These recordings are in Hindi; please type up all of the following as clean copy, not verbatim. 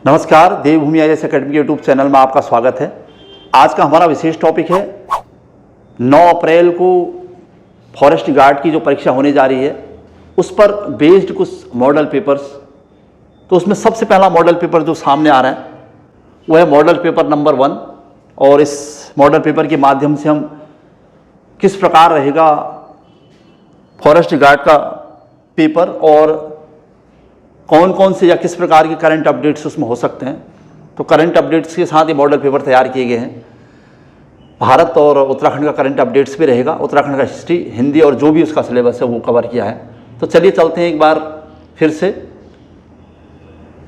नमस्कार, देवभूमि आईएएस अकेडमी के यूट्यूब चैनल में आपका स्वागत है। आज का हमारा विशेष टॉपिक है 9 अप्रैल को फॉरेस्ट गार्ड की जो परीक्षा होने जा रही है उस पर बेस्ड कुछ मॉडल पेपर्स। तो उसमें सबसे पहला मॉडल पेपर जो सामने आ रहा है वो है मॉडल पेपर नंबर 1। और इस मॉडल पेपर के माध्यम से हम किस प्रकार रहेगा फॉरेस्ट गार्ड का पेपर और कौन कौन से या किस प्रकार के करंट अपडेट्स उसमें हो सकते हैं। तो करंट अपडेट्स के साथ ये मॉडल पेपर तैयार किए गए हैं। भारत और उत्तराखंड का करंट अपडेट्स भी रहेगा, उत्तराखंड का हिस्ट्री, हिंदी और जो भी उसका सिलेबस है वो कवर किया है। तो चलिए चलते हैं एक बार फिर से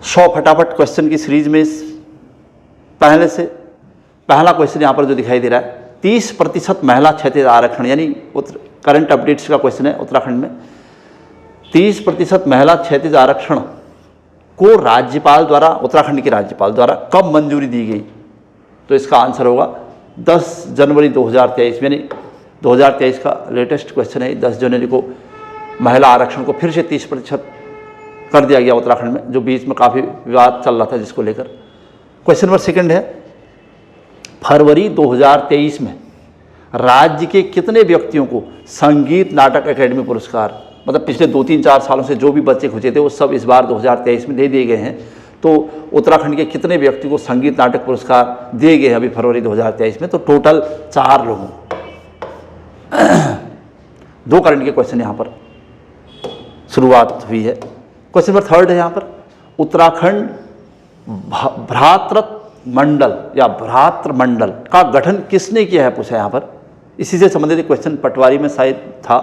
100 फटाफट क्वेश्चन की सीरीज में। इस पहला क्वेश्चन यहाँ पर जो दिखाई दे रहा है 30% महिला क्षैतिज आरक्षण, यानी करंट अपडेट्स का क्वेश्चन है। उत्तराखंड में 30% महिला क्षैतिज आरक्षण को राज्यपाल द्वारा, उत्तराखंड के राज्यपाल द्वारा कब मंजूरी दी गई। तो इसका आंसर होगा 10 जनवरी 2023, यानी 2023 का लेटेस्ट क्वेश्चन है। 10 जनवरी को महिला आरक्षण को फिर से 30% कर दिया गया उत्तराखंड में, जो बीच में काफ़ी विवाद चल रहा था जिसको लेकर। क्वेश्चन नंबर 2 है, फरवरी 2023 में राज्य के कितने व्यक्तियों को संगीत नाटक अकेडमी पुरस्कार, मतलब पिछले 2-3-4 सालों से जो भी बच्चे खुचे थे वो सब इस बार 2023 में दे दिए गए हैं। तो उत्तराखंड के कितने व्यक्ति को संगीत नाटक पुरस्कार दिए गए हैं अभी फरवरी 2023 में। तो टोटल 4 लोगों। 2 करंट के क्वेश्चन यहाँ पर शुरुआत हुई है। क्वेश्चन नंबर 3 है यहाँ पर, उत्तराखंड भ्रातृत्व मंडल या भ्रातृ मंडल का गठन किसने किया है, पूछा यहाँ पर। इसी से संबंधित क्वेश्चन पटवारी में शायद था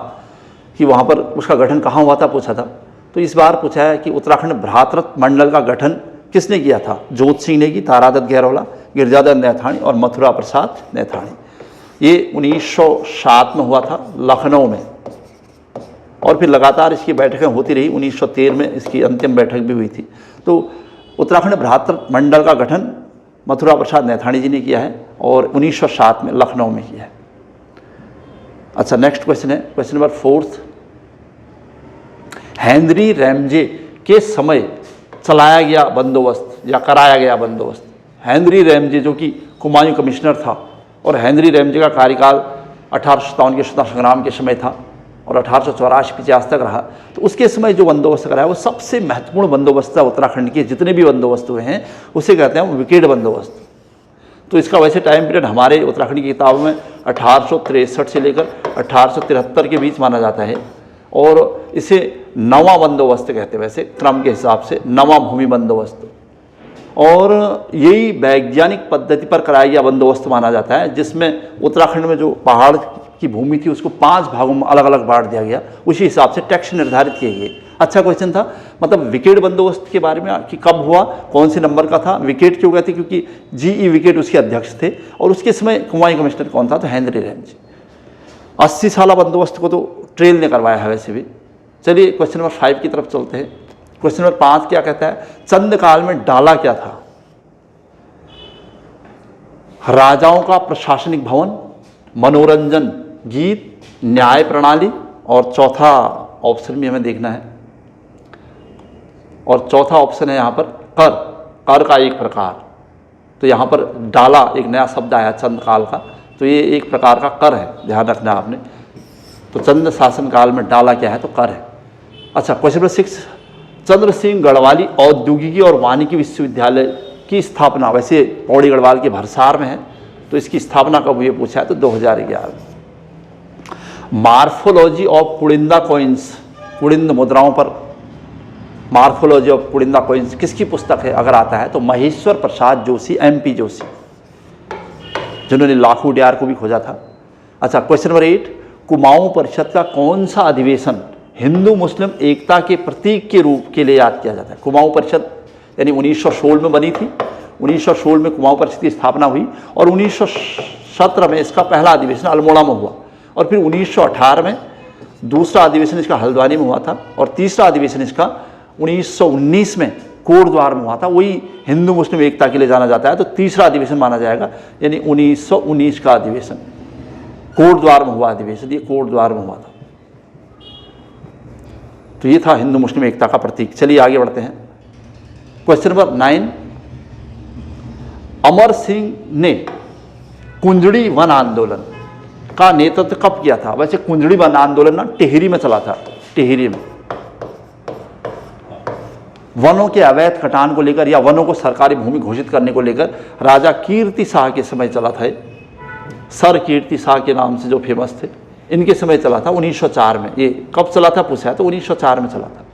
कि वहाँ पर उसका गठन कहाँ हुआ था, पूछा था। तो इस बार पूछा है कि उत्तराखंड भ्रातृत्व मंडल का गठन किसने किया था। जोत सिंह ने की, तारादत्त गहरोला, गिरिजादत्त नैथानी और मथुरा प्रसाद नैथानी। ये 1907 में हुआ था लखनऊ में, और फिर लगातार इसकी बैठकें होती रही। 1913 में इसकी अंतिम बैठक भी हुई थी। तो उत्तराखंड भ्रातृत्व मंडल का गठन मथुरा प्रसाद नैथानी जी ने किया है और 1907 में लखनऊ में किया है। अच्छा, नेक्स्ट क्वेश्चन है, क्वेश्चन नंबर 4। हेनरी रैमजे के समय चलाया गया बंदोबस्त या कराया गया बंदोबस्त। हेनरी रैमजे जो कि कुमायूं कमिश्नर था, और हेनरी रैमजे का कार्यकाल 1857 के स्वतंत्रता संग्राम के समय था और 1884-85 तक रहा। तो उसके समय जो बंदोबस्त कराया वो सबसे महत्वपूर्ण बंदोबस्त था उत्तराखंड के जितने भी बंदोबस्त हुए हैं, उसे कहते हैं विकेट बंदोबस्त। तो इसका वैसे टाइम पीरियड हमारे उत्तराखंड की किताबों में 1863 से लेकर 1873 के बीच माना जाता है, और इसे नवा बंदोबस्त कहते हैं वैसे क्रम के हिसाब से, नवा भूमि बंदोबस्त। और यही वैज्ञानिक पद्धति पर कराया गया बंदोबस्त माना जाता है, जिसमें उत्तराखंड में जो पहाड़ की भूमि थी उसको 5 भागों में अलग अलग बांट दिया गया, उसी हिसाब से टैक्स निर्धारित किए गए। अच्छा क्वेश्चन था, मतलब विकेट बंदोबस्त के बारे में कि कब हुआ, कौन से नंबर का था, विकेट क्यों कहते, क्योंकि जीई विकेट उसके अध्यक्ष थे, और उसके समय कुमायूं कमिश्नर कौन था, तो हेनरी रैमजे। 80 साल बंदोबस्त को तो ट्रेल ने करवाया है वैसे भी। चलिए क्वेश्चन नंबर 5 की तरफ चलते हैं। क्वेश्चन नंबर 5 क्या कहता है, चंद काल में डाला क्या था। राजाओं का प्रशासनिक भवन, मनोरंजन, गीत, न्याय प्रणाली, और चौथा ऑप्शन भी हमें देखना है, और चौथा ऑप्शन है यहाँ पर कर का एक प्रकार। तो यहाँ पर डाला एक नया शब्द आया चंद काल का, तो ये एक प्रकार का कर है, ध्यान रखना आपने। तो चंद शासन काल में डाला क्या है, तो कर है। अच्छा क्वेश्चन नंबर 6, चंद्र सिंह गढ़वाली औद्योगिकी और वानिकी विश्वविद्यालय की स्थापना, वैसे पौड़ी गढ़वाल के भरसार में है, तो इसकी स्थापना कब हुई पूछा है, तो 2011। मार्फोलॉजी ऑफ पुड़िंदा कॉइन्स, पुड़िंद मुद्राओं पर मार्फोलॉजी ऑफ पुड़िंदा कॉइन्स किसकी पुस्तक है अगर आता है, तो महेश्वर प्रसाद जोशी, MP जोशी, जिन्होंने लाखू उडियार को भी खोजा था। अच्छा क्वेश्चन नंबर 8, कुमाऊं परिषद का कौन सा अधिवेशन हिंदू मुस्लिम एकता के प्रतीक के रूप के लिए याद किया जाता है। कुमाऊं परिषद यानी 1916 में बनी थी, 1916 में कुमाऊं परिषद की स्थापना हुई, और 1917 में इसका पहला अधिवेशन अल्मोड़ा में हुआ, और फिर 1918 में दूसरा अधिवेशन इसका हल्द्वानी में हुआ था, और तीसरा अधिवेशन इसका 1919 में कोटद्वार में हुआ था। वही हिंदू मुस्लिम एकता के लिए जाना जाता है, तो तीसरा अधिवेशन माना जाएगा, यानी 1919 का अधिवेशन कोटद्वार में हुआ अधिवेशन, ये कोटद्वार में हुआ था। तो ये था हिंदू मुस्लिम एकता का प्रतीक। चलिए आगे बढ़ते हैं। क्वेश्चन नंबर 9, अमर सिंह ने कुंजड़ी वन आंदोलन का नेतृत्व कब किया था? वैसे कुंजड़ी वन आंदोलन ना टिहरी में चला था, टिहरी में वनों के अवैध कटान को लेकर या वनों को सरकारी भूमि घोषित करने को लेकर राजा कीर्ति शाह के समय चला था। सर कीर्ति शाह के नाम से जो फेमस थे, इनके समय चला था 1904 में। ये कब चला था पूछा है तो 1904 में चला था।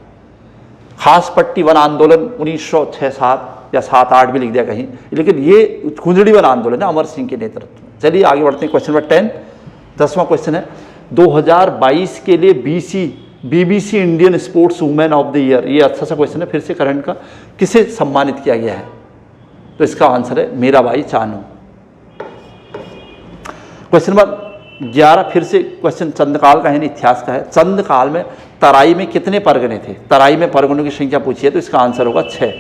खास पट्टी वन आंदोलन 1906-07 या 7-8 भी लिख दिया कहीं, लेकिन ये कुंजड़ी वन आंदोलन है अमर सिंह के नेतृत्व में। चलिए आगे बढ़ते हैं। क्वेश्चन नंबर 10, 10वां क्वेश्चन है 2022 के लिए BBC Indian sports women of the year, ये अच्छा सा क्वेश्चन है फिर से करंट का, किसे सम्मानित किया गया है? तो इसका आंसर है मीराबाई चानू। क्वेश्चन नंबर 11 फिर से क्वेश्चन चंद्रकाल का है, इतिहास का है। चंद्रकाल में तराई में कितने परगने थे? तराई में परगनों की संख्या पूछी है तो इसका आंसर होगा 6।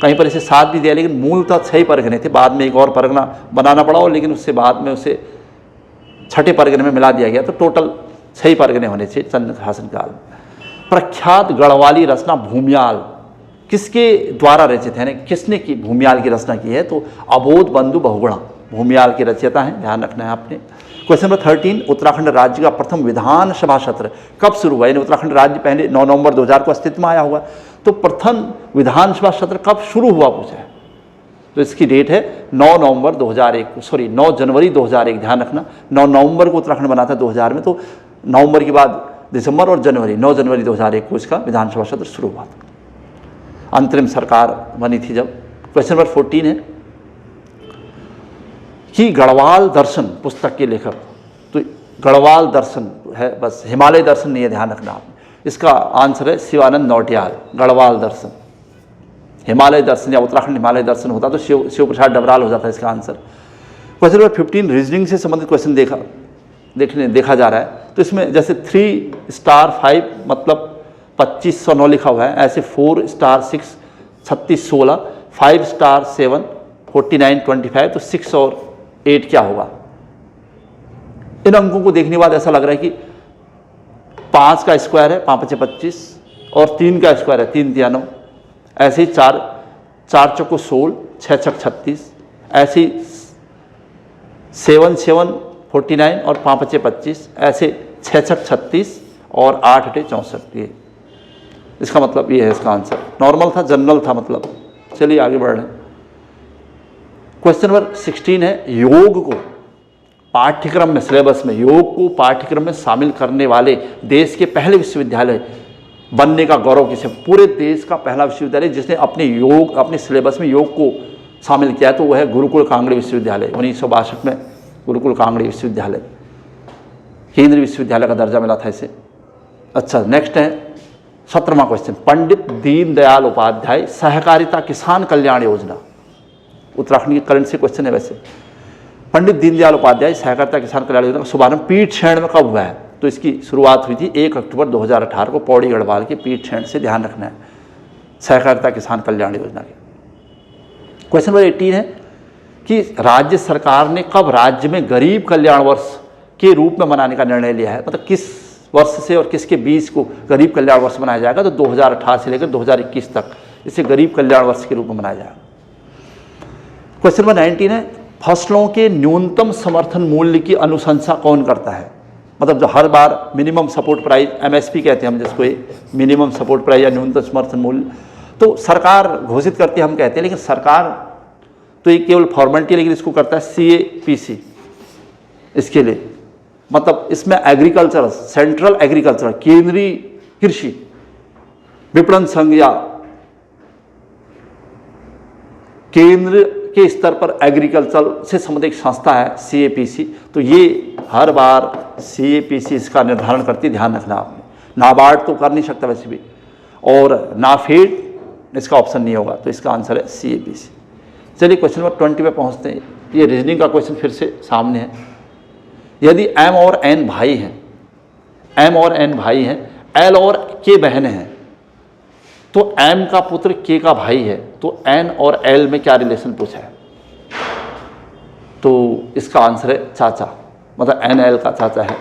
कहीं पर इसे 7 भी दिया, लेकिन मूलतः 6 ही परगने थे। बाद में एक और परगना बनाना पड़ा, और लेकिन उससे बाद में उसे 6ठे परगने में मिला दिया गया, तो टोटल 6 ही परगने होने चाहिए चंद्र शासन काल में। प्रख्यात गढ़वाली रचना भूमियाल किसके द्वारा रचित है? किसने की भूमियाल की रचना की है? तो अबोध बंधु बहुगुणा भूमियाल के रचयिता हैं, ध्यान रखना है आपने। क्वेश्चन नंबर 13, उत्तराखंड राज्य का प्रथम विधानसभा सत्र कब शुरू हुआ? यानी उत्तराखंड राज्य पहले 9 नवंबर 2000 को अस्तित्व में आया होगा, तो प्रथम विधानसभा सत्र कब शुरू हुआ पूछा है, तो इसकी डेट है 9 जनवरी 2001। ध्यान रखना 9 नवंबर को उत्तराखंड बना था 2000 में, तो नवंबर के बाद दिसंबर और जनवरी, 9 जनवरी 2001 को इसका विधानसभा सत्र शुरू हुआ था। अंतरिम सरकार बनी थी जब। क्वेश्चन नंबर 14 है कि गढ़वाल दर्शन पुस्तक के लेखक, तो गढ़वाल दर्शन है, बस हिमालय दर्शन नहीं है, ध्यान रखना आपने। इसका आंसर है शिवानंद नौटियाल। गढ़वाल दर्शन, हिमालय दर्शन या उत्तराखंड हिमालय दर्शन होता तो शिव प्रसाद डबराल हो जाता है इसका आंसर। क्वेश्चन नंबर 15 रीजनिंग से संबंधित क्वेश्चन देखा जा रहा है, तो इसमें जैसे 3 स्टार 5 मतलब 2509 लिखा हुआ है, ऐसे 4 स्टार 6 3616, 5 स्टार 7 49 25, तो 6 और 8 क्या होगा? इन अंकों को देखने के बाद ऐसा लग रहा है कि 5 का स्क्वायर है 5 5 25 और 3 का स्क्वायर है 3 3 9, ऐसे ही 4 चौको 16, 6 6 36, ऐसे ही 7 7 49 और 5 5 25, ऐसे 6 6 36 और 8 8 64। ये इसका मतलब ये है इसका आंसर। नॉर्मल था, जनरल था मतलब। चलिए आगे बढ़ रहे हैं। क्वेश्चन नंबर 16 है योग को पाठ्यक्रम में, सिलेबस में योग को पाठ्यक्रम में शामिल करने वाले देश के पहले विश्वविद्यालय बनने का गौरव किसे? पूरे देश का पहला विश्वविद्यालय जिसने अपने सिलेबस में योग को शामिल किया है, तो वह है गुरुकुल कांगड़ी विश्वविद्यालय। 1962 में गुरुकुल कांगड़ी विश्वविद्यालय केंद्रीय विश्वविद्यालय का दर्जा मिला था इसे। अच्छा, नेक्स्ट है 17वां क्वेश्चन, पंडित दीनदयाल उपाध्याय सहकारिता किसान कल्याण योजना, उत्तराखंड की करंट से क्वेश्चन है वैसे। पंडित दीनदयाल उपाध्याय सहकारिता किसान कल्याण योजना का शुभारंभ पीठशैण में कब हुआ है? तो इसकी शुरुआत हुई थी 1 अक्टूबर 2018 को पौड़ी गढ़वाल के पीठशैण से, ध्यान रखना है, सहकारिता किसान कल्याण योजना के। क्वेश्चन नंबर 18 है कि राज्य सरकार ने कब राज्य में गरीब कल्याण वर्ष के रूप में मनाने का निर्णय लिया है? मतलब किस वर्ष से और किसके बीच को गरीब कल्याण वर्ष मनाया जाएगा? तो 2018 से लेकर 2021 तक इसे गरीब कल्याण वर्ष के रूप में मनाया जाएगा। क्वेश्चन नंबर 19 है फसलों के न्यूनतम समर्थन मूल्य की अनुशंसा कौन करता है? मतलब जो हर बार मिनिमम सपोर्ट प्राइस, MSP कहते हैं हम जिसको, मिनिमम सपोर्ट प्राइस या न्यूनतम समर्थन मूल्य, तो सरकार घोषित करती है हम कहते हैं, लेकिन सरकार तो ये केवल फॉर्मेलिटी, लेकिन इसको करता है CAPC इसके लिए। मतलब इसमें एग्रीकल्चर, सेंट्रल एग्रीकल्चर, केंद्रीय कृषि विपणन संघ या केंद्र के स्तर पर एग्रीकल्चर से संबंधित एक संस्था है CAPC, तो ये हर बार CAPC इसका निर्धारण करती है, ध्यान रखना आपने। नाबार्ड तो कर नहीं सकता वैसे भी, और नाफेड इसका ऑप्शन नहीं होगा, तो इसका आंसर है CAPC। चलिए क्वेश्चन नंबर 20 पे पहुंचते हैं। ये रीजनिंग का क्वेश्चन फिर से सामने है। यदि M और N भाई हैं, M और N भाई हैं, L और K बहनें हैं, तो M का पुत्र K का भाई है, तो N और L में क्या रिलेशन पूछा है? तो इसका आंसर है चाचा, मतलब N L का चाचा है।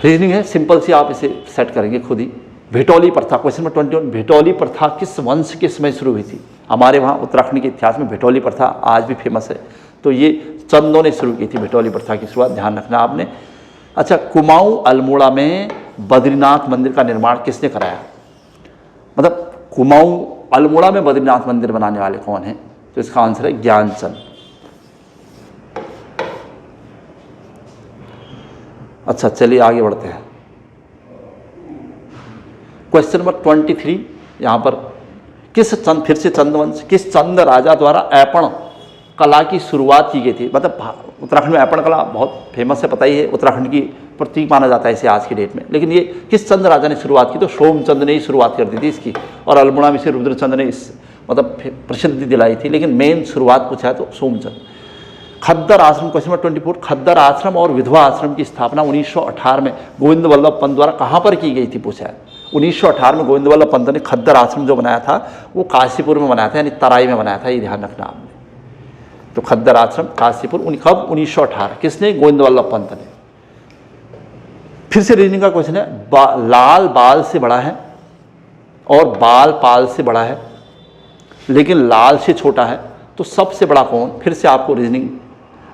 रीजनिंग है सिंपल सी, आप इसे सेट करेंगे खुद ही। भिटौली प्रथा, क्वेश्चन नंबर 21, भिटौली प्रथा किस वंश के समय शुरू हुई थी? हमारे वहाँ उत्तराखंड के इतिहास में भिटौली प्रथा आज भी फेमस है। तो ये चंदों ने शुरू की थी भिटौली प्रथा की शुरुआत, ध्यान रखना आपने। अच्छा, कुमाऊं अल्मोड़ा में बद्रीनाथ मंदिर का निर्माण किसने कराया? मतलब कुमाऊं अल्मोड़ा में बद्रीनाथ मंदिर बनाने वाले कौन हैं? तो इसका आंसर है ज्ञानचंद। अच्छा, चलिए आगे बढ़ते हैं। क्वेश्चन नंबर 23 यहाँ पर, फिर से चंदवंश, किस चंद राजा द्वारा ऐपण कला की शुरुआत की गई थी? मतलब उत्तराखंड में ऐपण कला बहुत फेमस है, पता ही है, उत्तराखंड की प्रतीक माना जाता है इसे आज की डेट में। लेकिन ये किस चंद राजा ने शुरुआत की? तो सोमचंद ने ही शुरुआत कर दी थी इसकी, और अल्मोड़ा में से रुद्रचंद ने इस मतलब प्रसिद्धि दिलाई थी, लेकिन मेन शुरुआत पूछा है तो सोमचंद। खद्दर आश्रम, क्वेश्चन नंबर 24, खद्दर आश्रम और विधवा आश्रम की स्थापना 1918 में गोविंद वल्लभ पंत द्वारा कहाँ पर की गई थी? पूछा है। 1918 में गोविंद वल्लभ पंत ने खद्दर आश्रम जो बनाया था वो काशीपुर में बनाया था, यानी तराई में बनाया था, ये ध्यान रखना आपने। तो खद्दर आश्रम काशीपुर, कब? 1918। किसने? गोविंद वल्लभ पंत ने। फिर से रीजनिंग का क्वेश्चन है, लाल बाल से बड़ा है और बाल पाल से बड़ा है, लेकिन लाल से छोटा है, तो सबसे बड़ा कौन? फिर से आपको रीजनिंग,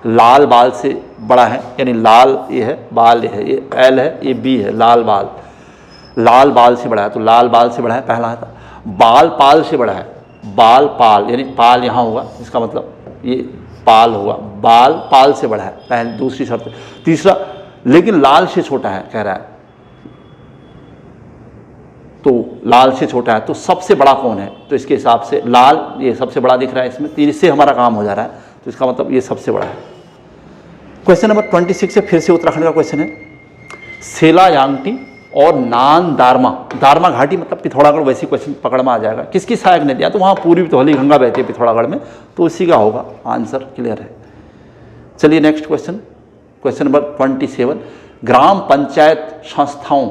लाल बाल से बड़ा है, यानी लाल ये है, बाल ये है, ये एल है, ये बी है, लाल बाल, लाल बाल से बड़ा है, तो लाल बाल से बड़ा है, पहला था। बाल पाल से बड़ा है, बाल पाल, यानी पाल यहाँ होगा, इसका मतलब ये पाल होगा, बाल पाल से बड़ा है, पहली दूसरी शर्त। तीसरा, लेकिन लाल से छोटा है कह रहा है, तो लाल से छोटा है, तो सबसे बड़ा कौन है? तो इसके हिसाब से लाल ये सबसे बड़ा दिख रहा है इसमें, 3 से हमारा काम हो जा रहा है, तो इसका मतलब ये सबसे बड़ा है। क्वेश्चन नंबर 26 से फिर से उत्तराखंड का क्वेश्चन है, सेला यांगटी और नान दारमा, दारमा घाटी मतलब पिथौरागढ़, वैसे क्वेश्चन पकड़ में आ जाएगा, किसकी सहायक नदी है? तो वहाँ पूर्वी धौली गंगा बहती है पिथौरागढ़ में, तो उसी का होगा आंसर, क्लियर है। चलिए नेक्स्ट क्वेश्चन, क्वेश्चन नंबर 27, ग्राम पंचायत संस्थाओं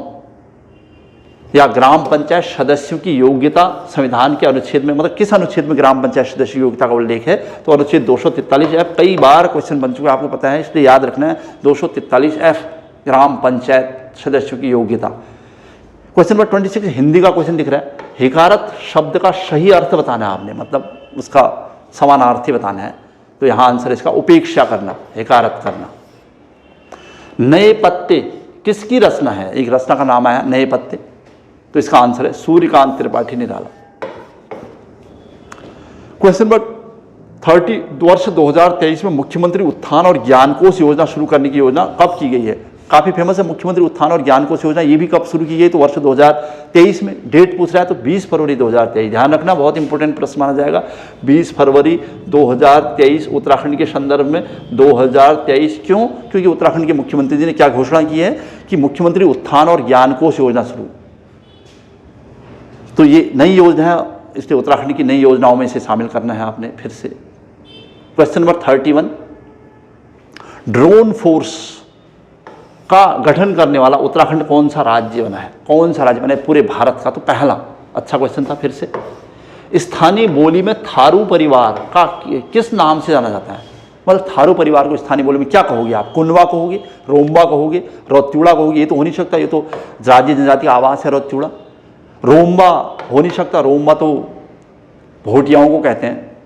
या ग्राम पंचायत सदस्यों की योग्यता संविधान के अनुच्छेद में, मतलब किस अनुच्छेद में ग्राम पंचायत सदस्य की योग्यता का उल्लेख है? तो अनुच्छेद 243F, कई बार क्वेश्चन बन चुका है, आपको पता है, इसलिए याद रखना है, 243F ग्राम पंचायत सदस्यों की योग्यता। क्वेश्चन नंबर 26 हिंदी का क्वेश्चन दिख रहा है, हिकारत शब्द का सही अर्थ बताना है आपने, मतलब उसका समानार्थी बताना है, तो यहाँ आंसर इसका उपेक्षा करना, हिकारत करना। नए पत्ते किसकी रचना है? एक रचना का नाम आया नए पत्ते, तो इसका आंसर है सूर्यकांत त्रिपाठी ने डाला। क्वेश्चन नंबर 30, वर्ष 2023 में मुख्यमंत्री उत्थान और ज्ञान कोष योजना शुरू करने की योजना कब की गई है? काफी फेमस है मुख्यमंत्री उत्थान और ज्ञान कोष योजना, ये भी कब शुरू की गई? तो वर्ष 2023 में। डेट पूछ रहा है तो 20 फरवरी 2023, ध्यान रखना, बहुत इंपॉर्टेंट प्रश्न माना जाएगा। 20 फरवरी 2023 उत्तराखंड के संदर्भ में 2023, क्यों? क्योंकि उत्तराखंड के मुख्यमंत्री जी ने क्या घोषणा की है कि मुख्यमंत्री उत्थान और ज्ञान कोष योजना शुरू, तो ये नई योजना है, इसलिए उत्तराखंड की नई योजनाओं में इसे शामिल करना है आपने फिर से। क्वेश्चन नंबर 31, ड्रोन फोर्स का गठन करने वाला उत्तराखंड कौन सा राज्य बना है? कौन सा राज्य बना है पूरे भारत का? तो पहला, अच्छा क्वेश्चन था फिर से। स्थानीय बोली में थारू परिवार का किस नाम से जाना जाता है? मतलब थारू परिवार को स्थानीय बोली में क्या कहोगे आप? कुनवा कहोगे, रोम्बा कहोगे, रौत्युड़ा कहोगे? ये तो हो नहीं सकता, ये तो राज्य जनजाति आवास है रौत्युड़ा। रोम्बा हो नहीं सकता, रोम्बा तो भोटियाओं को कहते हैं,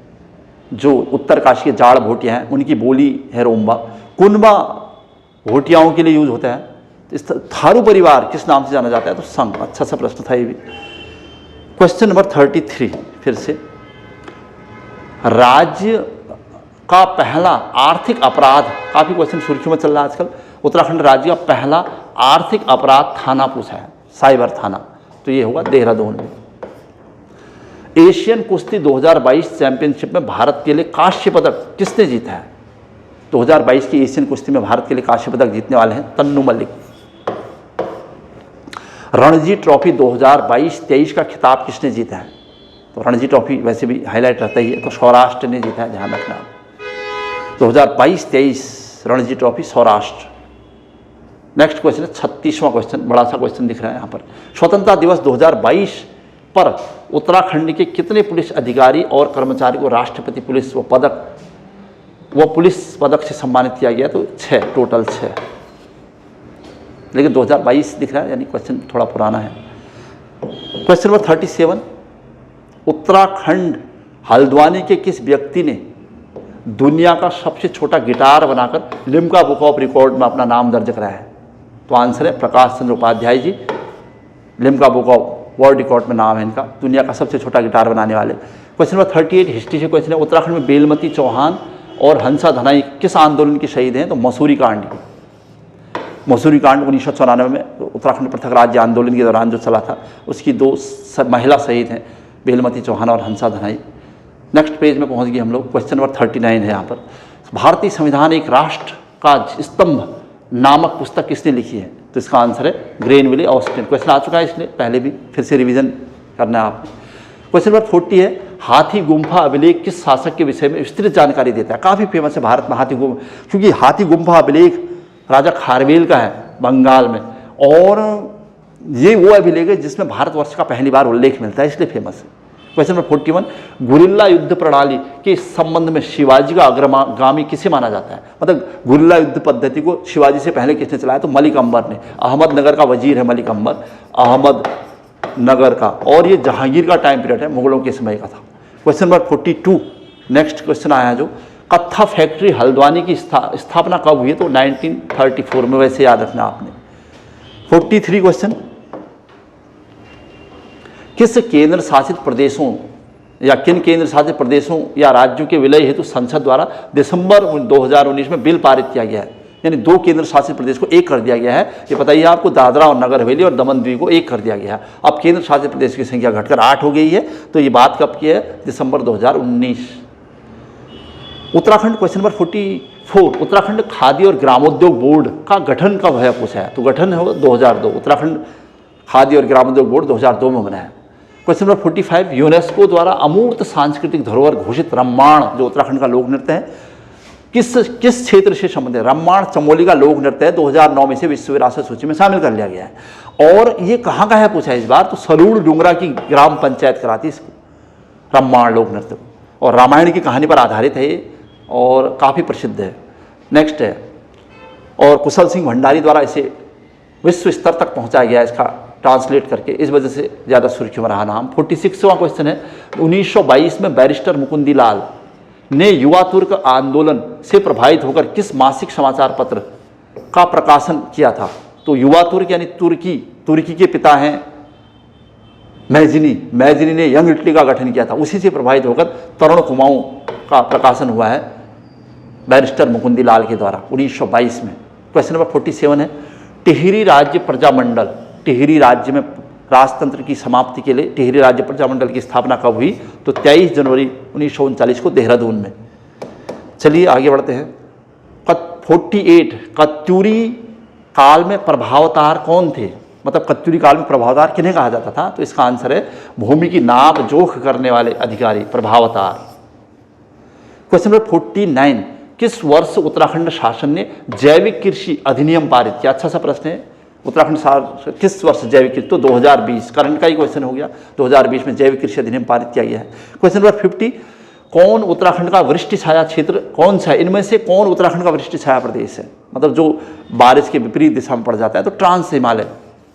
जो उत्तर काशी के जाड़ भोटिया हैं उनकी बोली है रोम्बा। कुनबा भोटियाओं के लिए यूज होता है। इस थारू परिवार किस नाम से जाना जाता है? तो संघ। अच्छा सा प्रश्न था ये भी। क्वेश्चन नंबर 33 फिर से, राज्य का पहला आर्थिक अपराध, काफी क्वेश्चन सुर्खियों में चल रहा है आजकल, उत्तराखंड राज्य का पहला आर्थिक अपराध थाना पूछा है, साइबर थाना, तो ये होगा देहरादून में। एशियन कुश्ती 2022 चैंपियनशिप में भारत के लिए कांस्य पदक किसने जीता है? 2022 की एशियन कुश्ती में भारत के लिए कांस्य पदक जीतने वाले हैं तन्नू मलिक। रणजी ट्रॉफी 2022-23 का खिताब किसने जीता है? तो रणजी ट्रॉफी वैसे भी हाईलाइट रहता ही है, तो सौराष्ट्र ने जीता है, ध्यान रखना। 2022-23 Ranji trophy Saurashtra. Next question है 36वां क्वेश्चन, बड़ा सा क्वेश्चन दिख रहा है यहाँ पर। स्वतंत्रता दिवस 2022 पर उत्तराखंड के कितने पुलिस अधिकारी और कर्मचारी को राष्ट्रपति पुलिस पुलिस पदक से सम्मानित किया गया? तो 6, टोटल 6, लेकिन 2022 दिख रहा है, यानी क्वेश्चन थोड़ा पुराना है। क्वेश्चन नंबर 37, उत्तराखंड हल्द्वानी के किस व्यक्ति ने दुनिया का सबसे छोटा गिटार बनाकर लिम्का बुक ऑफ रिकॉर्ड में अपना नाम दर्ज कराया है? तो आंसर है Prakash Chandra Upadhyay ji. Limca book of world record में नाम है इनका, दुनिया का सबसे छोटा गिटार बनाने वाले। क्वेश्चन नंबर 38 हिस्ट्री से क्वेश्चन है, उत्तराखंड में बेलमती चौहान और हंसा धनाई किस आंदोलन की शहीद हैं? तो मसूरी कांड की। मसूरी कांड 1994 में उत्तराखंड पृथक राज्य आंदोलन के दौरान जो चला था, उसकी 2 महिला शहीद हैं, बेलमती चौहान और हंसा धनाई। नेक्स्ट पेज में पहुंच गए हम लोग। क्वेश्चन नंबर 39 है यहाँ पर, भारतीय संविधान एक राष्ट्र का स्तंभ नामक पुस्तक किसने लिखी है? तो इसका आंसर है ग्रेनविले ऑस्टिन। क्वेश्चन आ चुका है इसलिए पहले भी फिर से रिवीजन करना है आपने। क्वेश्चन नंबर 40 है, हाथी गुम्फा अभिलेख किस शासक के विषय में विस्तृत जानकारी देता है? काफ़ी फेमस है भारत में हाथी गुम्फा, क्योंकि हाथी गुम्फा अभिलेख राजा खारवेल का है बंगाल में, और ये वो अभिलेख है जिसमें भारतवर्ष का पहली बार उल्लेख मिलता है, इसलिए फेमस है। क्वेश्चन नंबर 41, गुरिल्ला युद्ध प्रणाली के संबंध में शिवाजी का अग्रगामी किसे माना जाता है? मतलब गुरिल्ला युद्ध पद्धति को शिवाजी से पहले किसने चलाया? तो मलिक अंबर ने। अहमदनगर का वजीर है मलिक अंबर, अहमदनगर का, और ये जहांगीर का टाइम पीरियड है, मुगलों के समय का था। क्वेश्चन नंबर 42 नेक्स्ट क्वेश्चन आया जो, कत्था फैक्ट्री हल्द्वानी की स्थापना कब हुई? तो 1934 में, वैसे याद रखना आपने। 43 क्वेश्चन, किस केंद्र शासित प्रदेशों या किन केंद्र शासित प्रदेशों या राज्यों के विलय हेतु संसद द्वारा दिसंबर 2019 में बिल पारित किया गया है? यानी 2 केंद्र शासित प्रदेश को एक कर दिया गया है। ये बताइए आपको, दादरा और नगर हवेली और दमन द्वीप को एक कर दिया गया है। अब केंद्र शासित प्रदेश की संख्या घटकर 8 हो गई है। तो ये बात कब की है? दिसंबर 2019। उत्तराखंड क्वेश्चन नंबर 44, उत्तराखंड खादी और ग्रामोद्योग बोर्ड का गठन कब है पूछा है? तो गठन होगा 2002। उत्तराखंड खादी और ग्रामोद्योग बोर्ड 2002 में बना है। क्वेश्चन नंबर 45, यूनेस्को द्वारा अमूर्त सांस्कृतिक धरोहर घोषित रम्माण जो उत्तराखंड का लोक नृत्य है किस क्षेत्र से संबंधित? रम्माण चमोली का लोक नृत्य है, 2009 में से विश्व विरासत सूची में शामिल कर लिया गया है। और ये कहाँ का है पूछा है इस बार? तो सरूड़ डुंगरा की ग्राम पंचायत कराती इसको, रम्माण लोक नृत्य को, और रामायण की कहानी पर आधारित है ये और काफ़ी प्रसिद्ध है। नेक्स्ट है, और कुशल सिंह भंडारी द्वारा इसे विश्व स्तर तक पहुँचाया गया इसका ट्रांसलेट करके, इस वजह से ज़्यादा सुर्खियों में रहा नाम। 46वां क्वेश्चन है, 1922 में बैरिस्टर मुकुंदी लाल ने युवा तुर्क आंदोलन से प्रभावित होकर किस मासिक समाचार पत्र का प्रकाशन किया था? तो युवा तुर्क यानी तुर्की के पिता हैं मैजिनी ने यंग इटली का गठन किया था, उसी से प्रभावित होकर तरुण कुमाऊं का प्रकाशन हुआ है बैरिस्टर मुकुंदी लाल के द्वारा 1922 में। क्वेश्चन नंबर 47 है, टिहरी राज्य प्रजामंडल, टिहरी राज्य में राजतंत्र की समाप्ति के लिए टिहरी राज्य प्रजामंडल की स्थापना कब हुई? तो 23 जनवरी 1939 को देहरादून में। चलिए आगे बढ़ते हैं। 48, कत्यूरी काल में प्रभावतार कौन थे? मतलब कत्यूरी काल में प्रभावतार किन्हें कहा जाता था? तो इसका आंसर है भूमि की नाप जोख करने वाले अधिकारी, प्रभावतार। क्वेश्चन नंबर 49, किस वर्ष उत्तराखंड शासन ने जैविक कृषि अधिनियम पारित किया? अच्छा सा प्रश्न है। उत्तराखंड शासन किस वर्ष जैविक कृषि? तो 2020, करंट का ही क्वेश्चन हो गया। 2020 में जैविक कृषि अधिनियम पारित किया गया है। क्वेश्चन नंबर 50, कौन उत्तराखंड का वृष्टि छाया क्षेत्र कौन सा है? इनमें से कौन उत्तराखंड का वृष्टि छाया प्रदेश है? मतलब जो बारिश के विपरीत दिशा में पड़ जाता है, तो ट्रांस हिमालय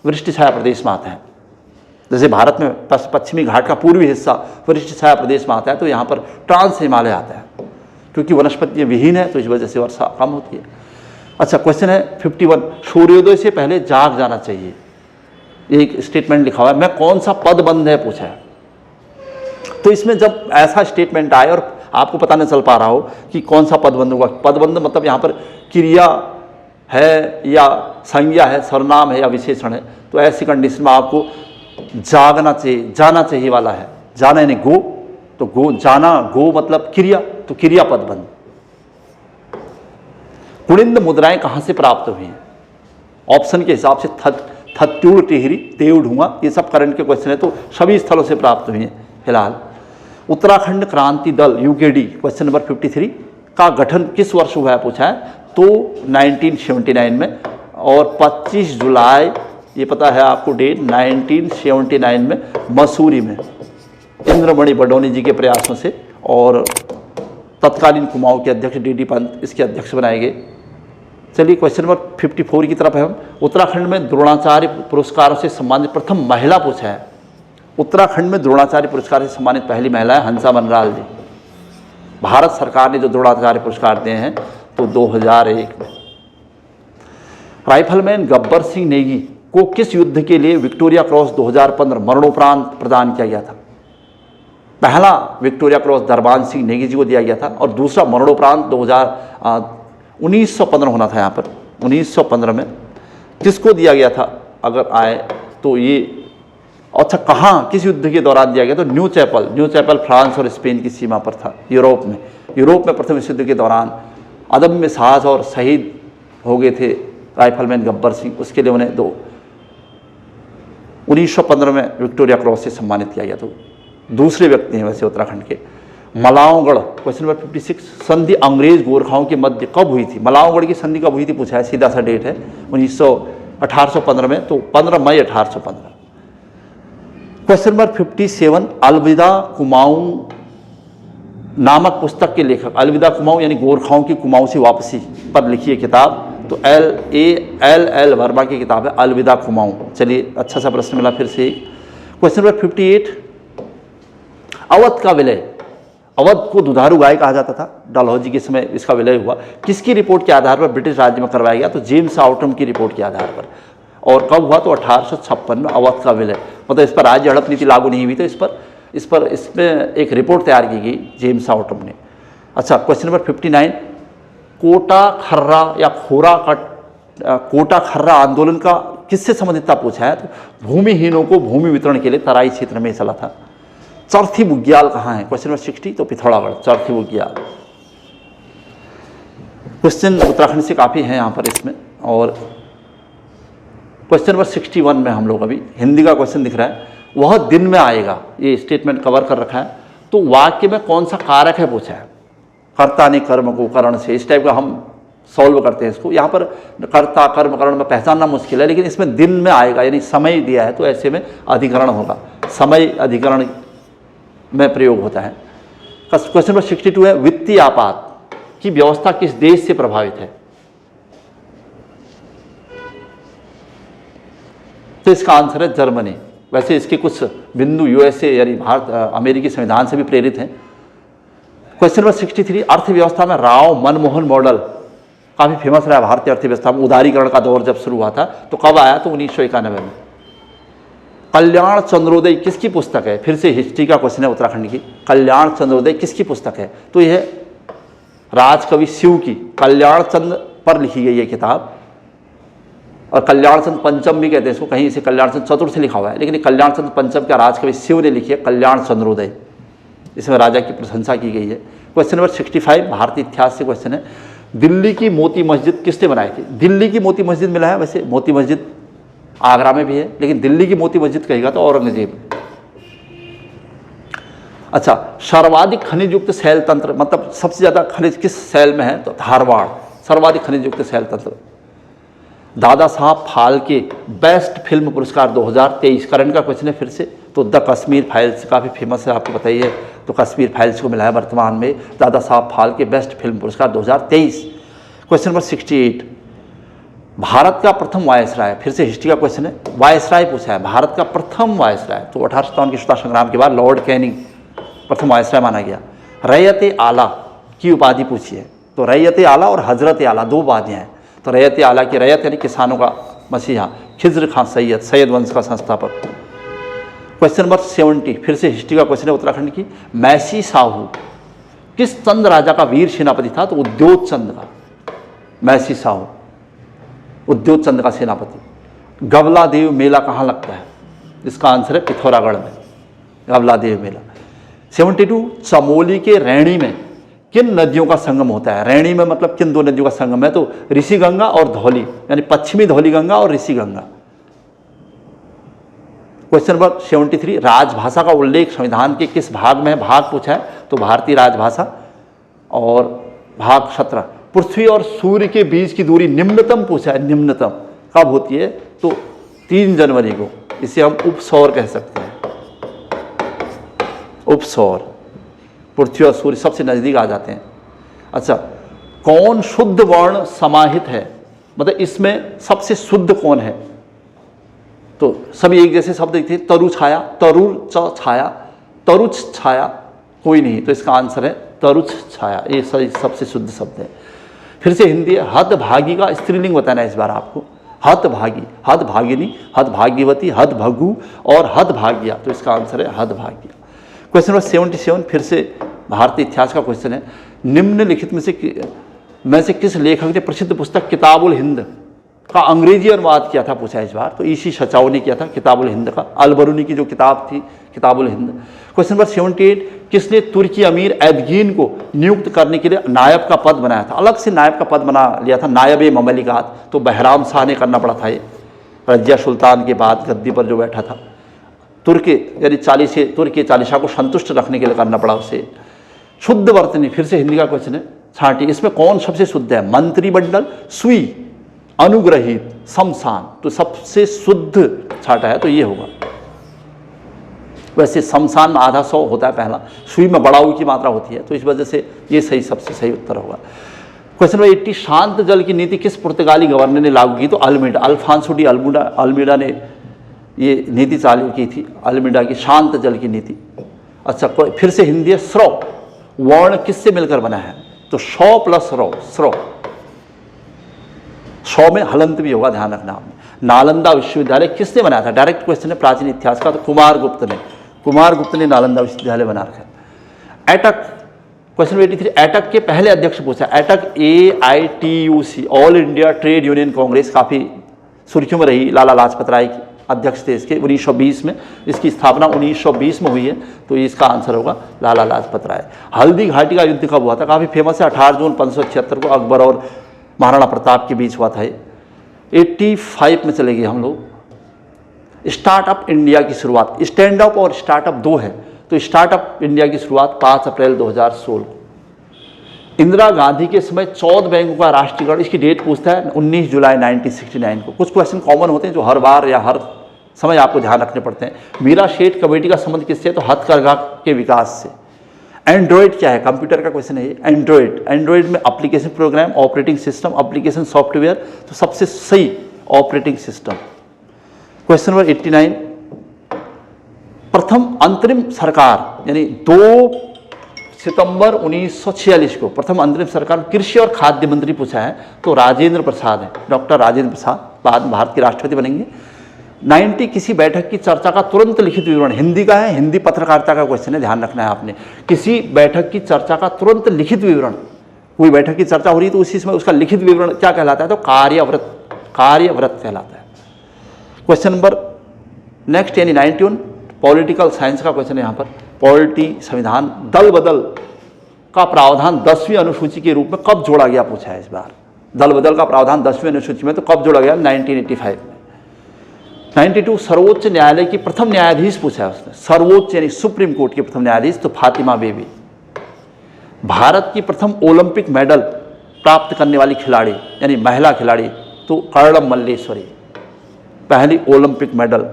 वृष्टि छाया प्रदेश में आता है। जैसे भारत में पश्चिमी घाट का पूर्वी हिस्सा वृष्टि छाया प्रदेश में आता है, तो यहाँ पर ट्रांस हिमालय आता है। क्योंकि वनस्पति विहीन है तो इस वजह से वर्षा कम होती है। अच्छा, क्वेश्चन है 51, सूर्योदय से पहले जाग जाना चाहिए, एक स्टेटमेंट लिखा हुआ है, मैं कौन सा पदबंध है पूछा है। तो इसमें जब ऐसा स्टेटमेंट आए और आपको पता नहीं चल पा रहा हो कि कौन सा पदबंध होगा, पदबंध मतलब यहाँ पर क्रिया है या संज्ञा है, सर्वनाम है या विशेषण है, तो ऐसी कंडीशन में आपको जागना चाहिए, जाना चाहिए वाला है। जाना यानी गो, तो गो, जाना, गो मतलब क्रिया, तो क्रिया पदबंध। कुलिंद मुद्राएं कहाँ से प्राप्त हुई हैं? ऑप्शन के हिसाब से थत्यूड़, टिहरी, देवढुंगा, ये सब करंट के क्वेश्चन है, तो सभी स्थलों से प्राप्त हुई हैं फिलहाल। Uttarakhand Kranti Dal UKD question number 53 का गठन किस वर्ष हुआ है पूछा है? तो 1979 में, और 25 जुलाई, ये पता है आपको डेट, 1979 में मसूरी में इंद्रमणि बडोनी जी के प्रयासों से, और तत्कालीन कुमाऊं के अध्यक्ष डी पंत इसके अध्यक्ष बनाए गए। चलिए क्वेश्चन नंबर 54 की तरफ है हम। उत्तराखंड में द्रोणाचार्य पुरस्कारों से सम्मानित प्रथम महिला पूछा है, उत्तराखंड में द्रोणाचार्य पुरस्कार से सम्मानित पहली महिला है हंसा मनराल जी। भारत सरकार ने जो द्रोणाचार्य पुरस्कार दिए हैं तो 2001 में। राइफलमैन गब्बर सिंह नेगी को किस युद्ध के लिए विक्टोरिया क्रॉस 2015 मरणोपरांत प्रदान किया गया था? पहला विक्टोरिया क्रॉस दरबान सिंह नेगी जी को दिया गया था और दूसरा मरणोपरांत 1915 होना था यहाँ पर, 1915 में किसको दिया गया था अगर आए तो ये। अच्छा, कहाँ किस युद्ध के दौरान दिया गया? तो न्यू चैपल फ्रांस और स्पेन की सीमा पर था, यूरोप में प्रथम विश्व युद्ध के दौरान अदम्य साहस और शहीद हो गए थे राइफलमैन गब्बर सिंह, उसके लिए उन्हें 1915 में विक्टोरिया क्रॉस से सम्मानित किया गया। तो दूसरे व्यक्ति हैं वैसे उत्तराखंड के। मलावगढ़, क्वेश्चन नंबर 56, संधि अंग्रेज गोरखाओं के मध्य कब हुई थी? मलावगढ़ की संधि कब हुई थी पूछा है, सीधा सा डेट है 1815 में, तो 15 मई 1815। क्वेश्चन नंबर 57, अलविदा कुमाऊं नामक पुस्तक के लेखक, अलविदा कुमाऊं यानी गोरखाओं की कुमाऊं से वापसी पर लिखी है किताब, तो एल वर्मा की किताब है अलविदा कुमाऊं। चलिए, अच्छा सा प्रश्न मिला फिर से। क्वेश्चन नंबर 58, अवध का विलय, अवध को दुधारू गाय कहा जाता था, डलहौजी के समय इसका विलय हुआ, किसकी रिपोर्ट के आधार पर ब्रिटिश राज्य में करवाया गया? तो जेम्स आउटम की रिपोर्ट के आधार पर। और कब हुआ? तो 1856 में अवध का विलय, मतलब इस पर राज्य हड़प नीति लागू नहीं हुई, तो इसमें एक रिपोर्ट तैयार की गई जेम्स आउटम ने। अच्छा, क्वेश्चन नंबर 59, कोटा खर्रा आंदोलन का किससे संबंधित था पूछा है? तो भूमिहीनों को भूमि वितरण के लिए तराई क्षेत्र में चला था। चरथी बुग्याल कहाँ है? क्वेश्चन नंबर 60, तो पिथौरागढ़, चरथी बुग्याल। क्वेश्चन उत्तराखंड से काफ़ी हैं यहाँ पर इसमें। और क्वेश्चन नंबर 61 में हम लोग अभी हिंदी का क्वेश्चन दिख रहा है, वह दिन में आएगा, ये स्टेटमेंट कवर कर रखा है, तो वाक्य में कौन सा कारक है पूछा है? कर्ता ने कर्म को करण से, इस टाइप का हम सॉल्व करते हैं इसको। यहाँ पर कर्ता कर्म करण में पहचानना मुश्किल है, लेकिन इसमें दिन में आएगा यानी समय दिया है, तो ऐसे में अधिकरण होगा, समय अधिकरण में प्रयोग होता है। क्वेश्चन नंबर 62 है, वित्तीय आपात की व्यवस्था किस देश से प्रभावित है? तो इसका आंसर है जर्मनी। वैसे इसके कुछ बिंदु यूएसए यानी भारत अमेरिकी संविधान से भी प्रेरित हैं। क्वेश्चन नंबर 63, अर्थव्यवस्था में राव मनमोहन मॉडल काफ़ी फेमस रहा भारतीय अर्थव्यवस्था में। उदारीकरण का दौर जब शुरू हुआ था तो कब आया? तो 1991 में। कल्याण चंद्रोदय किसकी पुस्तक है? फिर से हिस्ट्री का क्वेश्चन है उत्तराखंड की। कल्याण चंद्रोदय किसकी पुस्तक है? तो यह राजकवि शिव की कल्याण चंद्र पर लिखी गई है किताब, और कल्याण चंद्र पंचम भी कहते हैं इसको, कहीं इसे कल्याण चंद्र चतुर्थ लिखा हुआ है, लेकिन कल्याण चंद्र पंचम का राजकवि शिव ने लिखी है कल्याण चंद्रोदय, इसमें राजा की प्रशंसा की गई है। क्वेश्चन नंबर 65, भारतीय इतिहास से क्वेश्चन है, दिल्ली की मोती मस्जिद किसने बनाई थी? दिल्ली की मोती मस्जिद मिला है, वैसे मोती मस्जिद आगरा में भी है, लेकिन दिल्ली की मोती मस्जिद कहेगा तो औरंगजेब। अच्छा, सर्वाधिक खनिज युक्त शैल तंत्र, मतलब सबसे ज़्यादा खनिज किस शैल में है? तो धारवाड़ सर्वाधिक खनिज युक्त शैल तंत्र। दादा साहब फाल्के बेस्ट फिल्म पुरस्कार 2023, करंट का क्वेश्चन है फिर से, तो द कश्मीर फाइल्स काफ़ी फेमस है, आपको बताइए, तो कश्मीर फाइल्स को मिला है वर्तमान में दादा साहब फाल्के बेस्ट फिल्म पुरस्कार 2023। क्वेश्चन नंबर 68, भारत का प्रथम वायसराय, फिर से हिस्ट्री का क्वेश्चन है, वायसराय पूछा है, भारत का प्रथम वायसराय, तो 1857 के स्वतंत्रता संग्राम के बाद लॉर्ड कैनिंग प्रथम वायसराय माना गया। रैयत आला की उपाधि पूछी है, तो रैयत आला और हजरत आला दो उपाधियाँ हैं, तो रैयत आला की रैयत यानी किसानों का मसीहा, खिज्र खां सैयद वंश का संस्थापक। क्वेश्चन नंबर 70, फिर से हिस्ट्री का क्वेश्चन है उत्तराखंड की, मैसी साहू किस चंद राजा का वीर सेनापति था? तो उद्योत चंद का, मैसी साहू उद्योत चंद का सेनापति। गवला देव मेला कहाँ लगता है? इसका आंसर है पिथौरागढ़ में, गवला देव मेला। 72, चमोली के रैणी में किन नदियों का संगम होता है? रैणी में मतलब किन दो नदियों का संगम है? तो ऋषि गंगा और धौली, यानी पश्चिमी धौली गंगा और ऋषि गंगा। क्वेश्चन नंबर 73, राजभाषा का उल्लेख संविधान के किस भाग में है? भाग पूछा है, तो भारतीय राजभाषा। और भाग 17, पृथ्वी और सूर्य के बीच की दूरी निम्नतम पूछा है, निम्नतम कब होती है? तो 3 जनवरी को, इसे हम उपसौर कह सकते हैं, उपसौर, पृथ्वी और सूर्य सबसे नज़दीक आ जाते हैं। अच्छा, कौन शुद्ध वर्ण समाहित है, मतलब इसमें सबसे शुद्ध कौन है? तो सभी एक जैसे शब्द थे। तरु छाया, तरुर च छाया, तरुच छाया कोई नहीं, तो इसका आंसर है तरुच छाया, ये सही सबसे शुद्ध शब्द है। फिर से हिंदी है, हतभागी का स्त्रीलिंग बताना है इस बार आपको। हतभागी, हतभागिनी, हतभाग्यवती, हतभगु और हतभाग्या, तो इसका आंसर है हतभाग्या। क्वेश्चन नंबर 77 फिर से भारतीय इतिहास का क्वेश्चन है। निम्नलिखित में से किस लेखक ने प्रसिद्ध पुस्तक किताबुल हिंद का अंग्रेजी अनुवाद किया था, पूछा इस बार। तो ईसी शचाऊ ने किया था किताबुल हिंद का, अलबरूनी की जो किताब थी किताबुल हिंद। क्वेश्चन नंबर 78 किसने तुर्की अमीर एदगीन को नियुक्त करने के लिए नायब का पद बनाया था? अलग से नायब का पद बना लिया था, नायब ममलिकात। तो बहराम शाह ने करना पड़ा था ये, रजिया सुल्तान के बाद गद्दी पर जो बैठा था। तुर्की यानी तुर्की चालीसा को संतुष्ट रखने के लिए करना पड़ा उसे। शुद्ध वर्तनी फिर से हिंदी का क्वेश्चन है। छांटी, इसमें कौन सबसे शुद्ध है? मंत्रिमंडल, सुई, अनुग्रहित, शमशान। तो सबसे शुद्ध छाटा है तो ये होगा। वैसे शमशान में आधा 100 होता है पहला, सुई में बड़ा की मात्रा होती है, तो इस वजह से ये सही सबसे सही उत्तर होगा। क्वेश्चन नंबर 80 शांत जल की नीति किस पुर्तगाली गवर्नर ने लागू की? तो अल्मीडा, अल्फांसो डी अल्मीडा ने ये नीति चालू की थी, अल्मीडा की शांत जल की नीति। अच्छा, फिर से हिंदी है। स्रव वर्ण किससे मिलकर बना है? तो शौ प्लस रौ, स्रव। शौ में हलंत भी होगा, ध्यान रखना आपने। नालंदा विश्वविद्यालय किसने बनाया था? डायरेक्ट क्वेश्चन है प्राचीन इतिहास का, तो कुमार गुप्त ने नालंदा विश्वविद्यालय बना रखा। एटक, क्वेश्चन 83 एटक के पहले अध्यक्ष पूछा। AITUC AITUC, all India trade union Congress, काफ़ी सुर्खियों में रही, लाला लाजपत राय की अध्यक्ष थे इसके 1920 में। इसकी स्थापना 1920 में हुई है, तो इसका आंसर होगा लाला लाजपत राय। हल्दी घाटी का युद्ध कब हुआ था? काफ़ी फेमस है, 18 जून 1576 को अकबर और महाराणा प्रताप के बीच हुआ था। 85 में चले गए हम लोग। स्टार्टअप इंडिया की शुरुआत, स्टैंड अप और स्टार्टअप 2 है, तो स्टार्टअप इंडिया की शुरुआत 5 अप्रैल 2016 को। इंदिरा गांधी के समय 14 बैंकों का राष्ट्रीयकरण, इसकी डेट पूछता है 19 जुलाई 1969 को। कुछ क्वेश्चन कॉमन होते हैं जो हर बार या हर समय आपको ध्यान रखने पड़ते हैं। मीरा शेठ कमेटी का संबंध किससे? तो हथकरघा के विकास से। एंड्रॉइड क्या है? कंप्यूटर का क्वेश्चन है ये। एंड्रॉइड में application program, operating system, application software, तो सबसे सही ऑपरेटिंग सिस्टम। क्वेश्चन नंबर 89 प्रथम अंतरिम सरकार यानी 2 सितंबर 1946 को प्रथम अंतरिम सरकार कृषि और खाद्य मंत्री पूछा है, तो राजेंद्र प्रसाद है, डॉक्टर राजेंद्र प्रसाद, बाद में भारत के राष्ट्रपति बनेंगे। 90 किसी बैठक की चर्चा का तुरंत लिखित विवरण, हिंदी का है, हिंदी पत्रकारिता का क्वेश्चन है, ध्यान रखना है आपने। किसी बैठक की चर्चा का तुरंत लिखित विवरण, कोई बैठक की चर्चा हो रही है तो उसी समय उसका लिखित विवरण क्या कहलाता है? तो कार्यव्रत कहलाता है। क्वेश्चन नंबर नेक्स्ट यानी 91 पॉलिटिकल साइंस का क्वेश्चन है यहाँ पर। पॉलिटी संविधान दल बदल का प्रावधान 10वीं अनुसूची के रूप में कब जोड़ा गया, पूछा है इस बार। दल बदल का प्रावधान 10वीं अनुसूची में तो कब जोड़ा गया? 1985 में। 92 सर्वोच्च न्यायालय की प्रथम न्यायाधीश पूछा है उसने, सर्वोच्च यानी सुप्रीम कोर्ट की प्रथम न्यायाधीश, तो फातिमा बीबी। भारत की प्रथम ओलंपिक मेडल प्राप्त करने वाली खिलाड़ी यानी महिला खिलाड़ी, तो कर्णम मल्लेश्वरी, पहली ओलंपिक मेडल,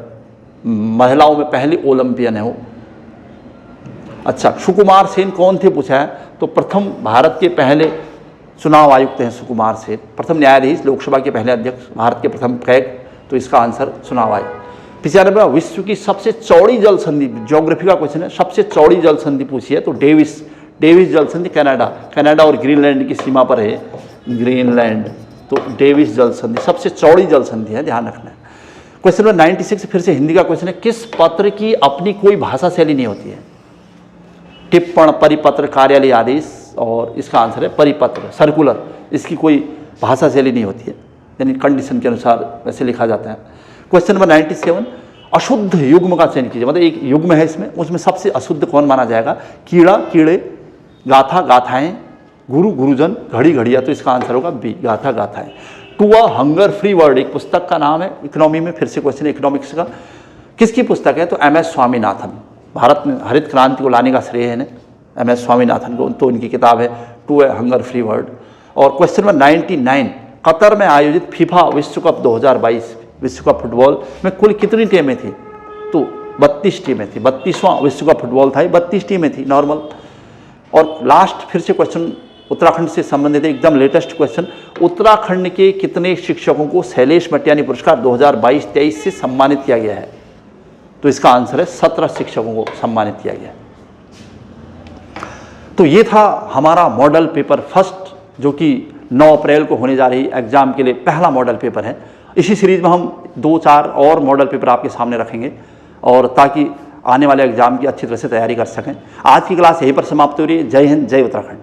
महिलाओं में पहली ओलंपियन है वो। अच्छा, सुकुमार सेन कौन थे, पूछा है, तो प्रथम भारत के पहले चुनाव आयुक्त हैं सुकुमार सेन, प्रथम न्यायाधीश, लोकसभा के पहले अध्यक्ष, भारत के प्रथम कैग, तो इसका आंसर चुनाव आयुक्त। 95 विश्व की सबसे चौड़ी जल संधि, ज्योग्राफी का क्वेश्चन है, सबसे चौड़ी जल संधि पूछी है, तो डेविस जल संधि, कनाडा और ग्रीनलैंड की सीमा पर है ग्रीनलैंड, तो डेविस जल संधि सबसे चौड़ी जल संधि है, ध्यान रखना है। क्वेश्चन नंबर 96 फिर से हिंदी का क्वेश्चन है। किस पत्र की अपनी कोई भाषा शैली नहीं होती है? टिप्पण, परिपत्र, कार्यालय आदेश, और इसका आंसर है परिपत्र, सर्कुलर, इसकी कोई भाषा शैली नहीं होती है, यानी कंडीशन के अनुसार वैसे लिखा जाता है। क्वेश्चन नंबर 97 अशुद्ध युग्म का चयन कीजिए, मतलब एक युग्म है इसमें, उसमें सबसे अशुद्ध कौन माना जाएगा? कीड़ा, कीड़े, गाथा, गाथाएं, गुरु, गुरुजन, घड़ी, घड़िया, तो इसका आंसर होगा बी, गाथा, गाथाएं। To a hunger free world एक पुस्तक का नाम है, इकोनॉमी में, फिर से क्वेश्चन इकोनॉमिक्स का, किसकी पुस्तक है? तो MS स्वामीनाथन, भारत में हरित क्रांति को लाने का श्रेय है MS स्वामीनाथन को, तो उनकी किताब है to a hunger free world. और क्वेश्चन नंबर 99 कतर में आयोजित फीफा विश्व कप 2022 विश्व कप फुटबॉल में कुल कितनी टीमें थी? तो 32 टीमें थी, 32वां विश्व कप फुटबॉल था, 32 टीमें थी नॉर्मल। और लास्ट फिर से क्वेश्चन उत्तराखंड से संबंधित एकदम लेटेस्ट क्वेश्चन, उत्तराखंड के कितने शिक्षकों को शैलेश मटियानी पुरस्कार 2022-23 से सम्मानित किया गया है? तो इसका आंसर है 17 शिक्षकों को सम्मानित किया गया है। तो ये था हमारा मॉडल पेपर फर्स्ट, जो कि 9 अप्रैल को होने जा रही एग्जाम के लिए पहला मॉडल पेपर है। इसी सीरीज में हम 2-4 और मॉडल पेपर आपके सामने रखेंगे, और ताकि आने वाले एग्जाम की अच्छी तरह से तैयारी कर सकें। आज की क्लास यहीं पर समाप्त हो रही है। जय हिंद, जय उत्तराखंड।